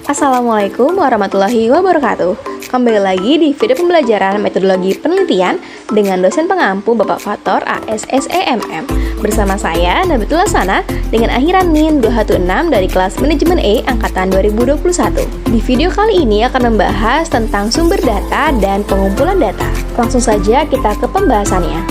Assalamualaikum warahmatullahi wabarakatuh. Kembali lagi di video pembelajaran metodologi penelitian dengan dosen pengampu Bapak Fathor ASSEMM. Bersama saya Nabitul Sana dengan akhiran NIM 216 dari kelas Manajemen E angkatan 2021. Di video kali ini akan membahas tentang sumber data dan pengumpulan data. Langsung saja kita ke pembahasannya.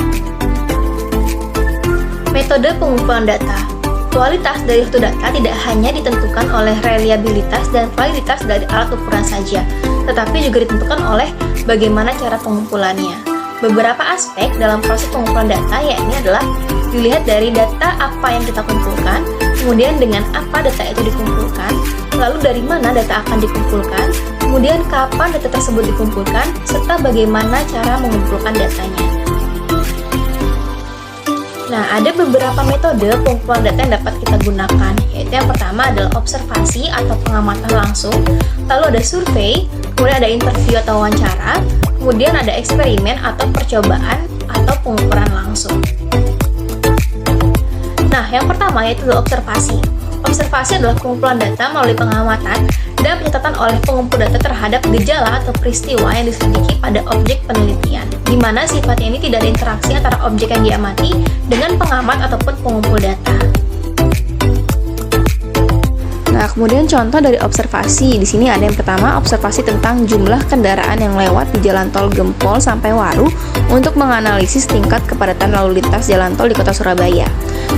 Metode pengumpulan data. Kualitas dari suatu data tidak hanya ditentukan oleh reliabilitas dan validitas dari alat ukuran saja, tetapi juga ditentukan oleh bagaimana cara pengumpulannya. Beberapa aspek dalam proses pengumpulan data yakni adalah dilihat dari data apa yang kita kumpulkan, kemudian dengan apa data itu dikumpulkan, lalu dari mana data akan dikumpulkan, kemudian kapan data tersebut dikumpulkan, serta bagaimana cara mengumpulkan datanya. Nah, ada beberapa metode pengumpulan data yang dapat kita gunakan, yaitu yang pertama adalah observasi atau pengamatan langsung, lalu ada survei, kemudian ada interview atau wawancara, kemudian ada eksperimen atau percobaan atau pengukuran langsung. Nah, yang pertama yaitu adalah observasi. Observasi adalah pengumpulan data melalui pengamatan dan pencatatan oleh pengumpul data terhadap gejala atau peristiwa yang diselidiki pada objek penelitian, di mana sifatnya ini tidak ada interaksi antara objek yang diamati dengan pengamat ataupun pengumpul data. Nah, kemudian contoh dari observasi di sini ada yang pertama observasi tentang jumlah kendaraan yang lewat di jalan tol Gempol sampai Waru untuk menganalisis tingkat kepadatan lalu lintas jalan tol di kota Surabaya.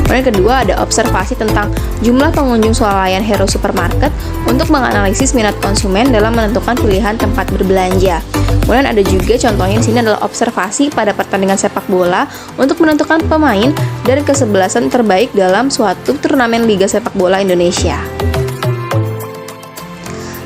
Kemudian kedua ada observasi tentang jumlah pengunjung swalayan Hero Supermarket untuk menganalisis minat konsumen dalam menentukan pilihan tempat berbelanja. Kemudian ada juga contohnya di sini adalah observasi pada pertandingan sepak bola untuk menentukan pemain dan kesebelasan terbaik dalam suatu turnamen Liga Sepak Bola Indonesia.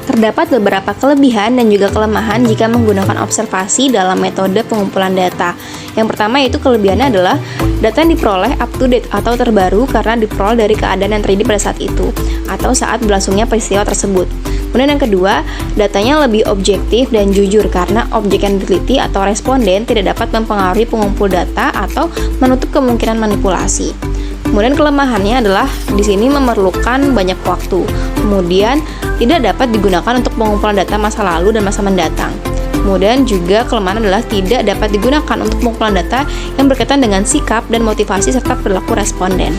Terdapat beberapa kelebihan dan juga kelemahan jika menggunakan observasi dalam metode pengumpulan data. Yang pertama yaitu kelebihannya adalah data yang diperoleh up to date atau terbaru karena diperoleh dari keadaan yang terjadi pada saat itu atau saat berlangsungnya peristiwa tersebut. Kemudian yang kedua, datanya lebih objektif dan jujur karena objek yang diteliti atau responden tidak dapat mempengaruhi pengumpul data atau menutup kemungkinan manipulasi. Kemudian kelemahannya adalah di sini memerlukan banyak waktu. Kemudian tidak dapat digunakan untuk pengumpulan data masa lalu dan masa mendatang. Kemudian juga kelemahan adalah tidak dapat digunakan untuk pengumpulan data yang berkaitan dengan sikap dan motivasi serta perilaku responden.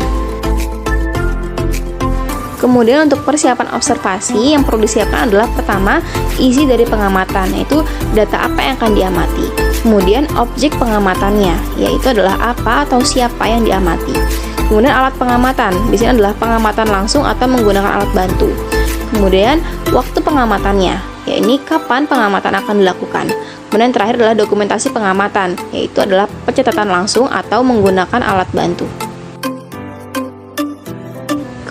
Kemudian untuk persiapan observasi yang perlu disiapkan adalah pertama, isi dari pengamatan, yaitu data apa yang akan diamati. Kemudian objek pengamatannya, yaitu adalah apa atau siapa yang diamati. Kemudian alat pengamatan, di sini adalah pengamatan langsung atau menggunakan alat bantu. Kemudian waktu pengamatannya, yaitu kapan pengamatan akan dilakukan. Kemudian terakhir adalah dokumentasi pengamatan, yaitu adalah pencatatan langsung atau menggunakan alat bantu.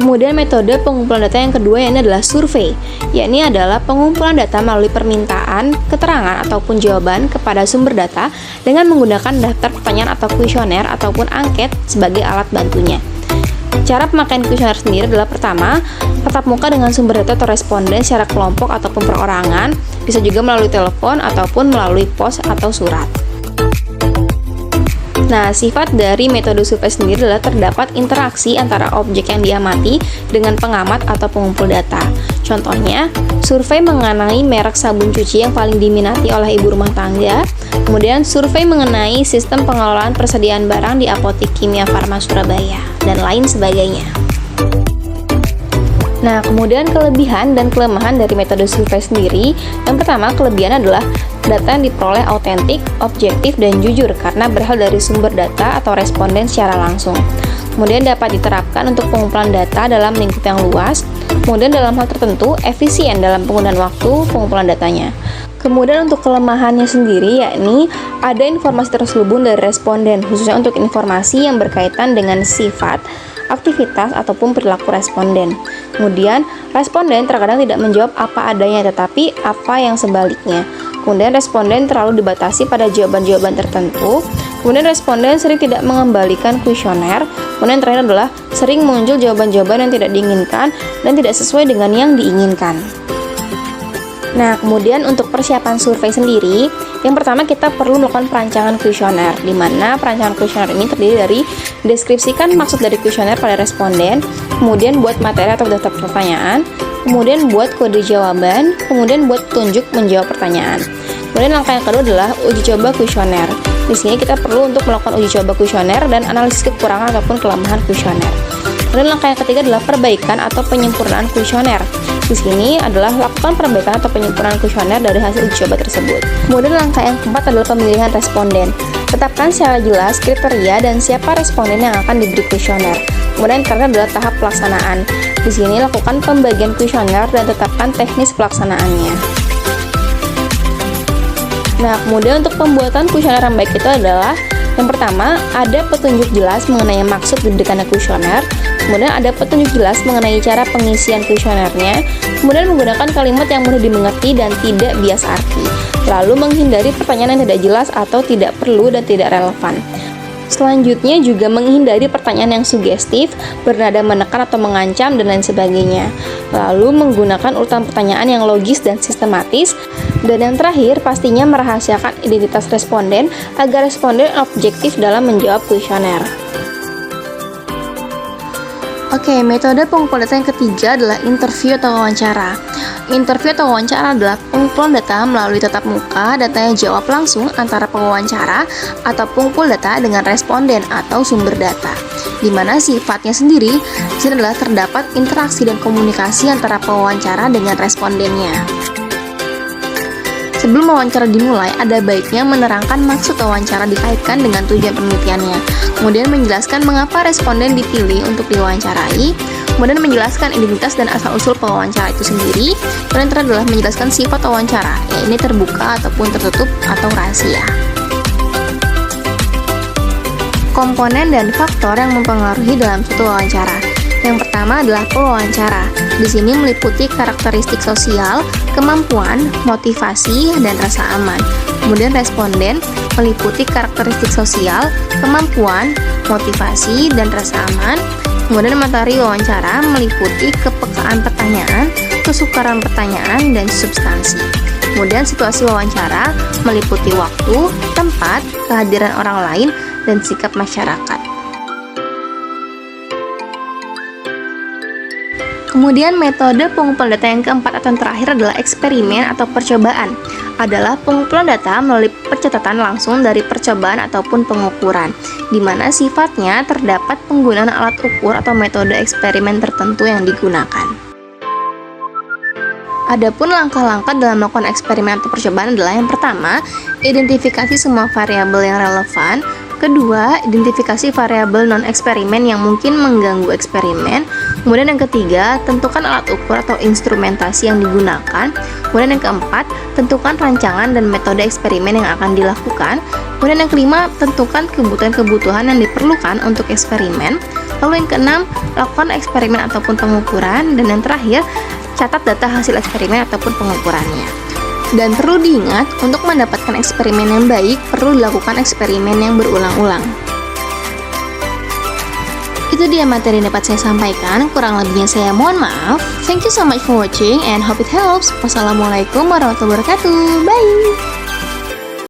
Kemudian metode pengumpulan data yang kedua ini adalah survei, yakni adalah pengumpulan data melalui permintaan, keterangan ataupun jawaban kepada sumber data dengan menggunakan daftar pertanyaan atau kuesioner ataupun angket sebagai alat bantunya. Cara pemakaian kuesioner sendiri adalah pertama, tatap muka dengan sumber data atau responden secara kelompok ataupun perorangan, bisa juga melalui telepon ataupun melalui pos atau surat. Nah, sifat dari metode survei sendiri adalah terdapat interaksi antara objek yang diamati dengan pengamat atau pengumpul data. Contohnya, survei mengenai merek sabun cuci yang paling diminati oleh ibu rumah tangga, kemudian survei mengenai sistem pengelolaan persediaan barang di Apotik Kimia Farma Surabaya, dan lain sebagainya. Nah, kemudian kelebihan dan kelemahan dari metode survei sendiri, yang pertama kelebihan adalah data yang diperoleh autentik, objektif, dan jujur karena berasal dari sumber data atau responden secara langsung. Kemudian dapat diterapkan untuk pengumpulan data dalam lingkup yang luas. Kemudian dalam hal tertentu, efisien dalam penggunaan waktu pengumpulan datanya. Kemudian untuk kelemahannya sendiri, yakni ada informasi terselubung dari responden, khususnya untuk informasi yang berkaitan dengan sifat, aktivitas, ataupun perilaku responden. Kemudian, responden terkadang tidak menjawab apa adanya, tetapi apa yang sebaliknya. Kemudian responden terlalu dibatasi pada jawaban-jawaban tertentu. Kemudian responden sering tidak mengembalikan kuesioner. Kemudian terakhir adalah sering muncul jawaban-jawaban yang tidak diinginkan dan tidak sesuai dengan yang diinginkan. Nah, kemudian untuk persiapan survei sendiri, yang pertama kita perlu melakukan perancangan kuesioner, di mana perancangan kuesioner ini terdiri dari deskripsikan maksud dari kuesioner pada responden, kemudian buat materi atau daftar pertanyaan, kemudian buat kode jawaban, kemudian buat petunjuk menjawab pertanyaan. Kemudian langkah yang kedua adalah uji coba kuesioner. Di sini kita perlu untuk melakukan uji coba kuesioner dan analisis kekurangan ataupun kelemahan kuesioner. Kemudian langkah yang ketiga adalah perbaikan atau penyempurnaan kuesioner. Di sini adalah lakukan perbaikan atau penyempurnaan kuesioner dari hasil uji coba tersebut. Kemudian langkah yang keempat adalah pemilihan responden. Tetapkan secara jelas kriteria dan siapa responden yang akan diberi kuesioner. Kemudian yang terakhir adalah tahap pelaksanaan. Di sini lakukan pembagian kuesioner dan tetapkan teknis pelaksanaannya. Nah, kemudian untuk pembuatan kuesioner yang baik itu adalah yang pertama, ada petunjuk jelas mengenai maksud diberikannya kuesioner. Kemudian ada petunjuk jelas mengenai cara pengisian kuesionernya. Kemudian menggunakan kalimat yang mudah dimengerti dan tidak bias arti. Lalu menghindari pertanyaan yang tidak jelas atau tidak perlu dan tidak relevan. Selanjutnya juga menghindari pertanyaan yang sugestif, bernada menekan atau mengancam, dan lain sebagainya. Lalu menggunakan urutan pertanyaan yang logis dan sistematis. Dan yang terakhir, pastinya merahasiakan identitas responden agar responden objektif dalam menjawab kuesioner. Oke, metode pengumpulan data yang ketiga adalah interview atau wawancara. Interview atau wawancara adalah pengumpulan data melalui tatap muka, data yang jawab langsung antara pewawancara atau pengumpul data dengan responden atau sumber data. Di mana sifatnya sendiri, di sini adalah terdapat interaksi dan komunikasi antara pewawancara dengan respondennya. Sebelum wawancara dimulai, ada baiknya menerangkan maksud wawancara dikaitkan dengan tujuan penelitiannya. Kemudian menjelaskan mengapa responden dipilih untuk diwawancarai. Kemudian menjelaskan identitas dan asal-usul pewawancara itu sendiri. Kemudian terakhir adalah menjelaskan sifat wawancara, ini terbuka ataupun tertutup atau rahasia. Komponen dan faktor yang mempengaruhi dalam suatu wawancara. Yang pertama adalah pewawancara. Di sini meliputi karakteristik sosial, kemampuan, motivasi, dan rasa aman. Kemudian responden meliputi karakteristik sosial, kemampuan, motivasi, dan rasa aman. Kemudian materi wawancara meliputi kepekaan pertanyaan, kesukaran pertanyaan, dan substansi. Kemudian situasi wawancara meliputi waktu, tempat, kehadiran orang lain, dan sikap masyarakat. Kemudian metode pengumpulan data yang keempat atau yang terakhir adalah eksperimen atau percobaan. Adalah pengumpulan data melalui pencatatan langsung dari percobaan ataupun pengukuran, di mana sifatnya terdapat penggunaan alat ukur atau metode eksperimen tertentu yang digunakan. Adapun langkah-langkah dalam melakukan eksperimen atau percobaan adalah yang pertama, identifikasi semua variabel yang relevan. Kedua, identifikasi variabel non-eksperimen yang mungkin mengganggu eksperimen. Kemudian yang ketiga, tentukan alat ukur atau instrumentasi yang digunakan. Kemudian yang keempat, tentukan rancangan dan metode eksperimen yang akan dilakukan. Kemudian yang kelima, tentukan kebutuhan-kebutuhan yang diperlukan untuk eksperimen. Lalu yang keenam, lakukan eksperimen ataupun pengukuran. Dan yang terakhir, catat data hasil eksperimen ataupun pengukurannya. Dan perlu diingat, untuk mendapatkan eksperimen yang baik, perlu dilakukan eksperimen yang berulang-ulang. Itu dia materi yang dapat saya sampaikan, kurang lebihnya saya mohon maaf. Thank you so much for watching and hope it helps. Wassalamualaikum warahmatullahi wabarakatuh. Bye!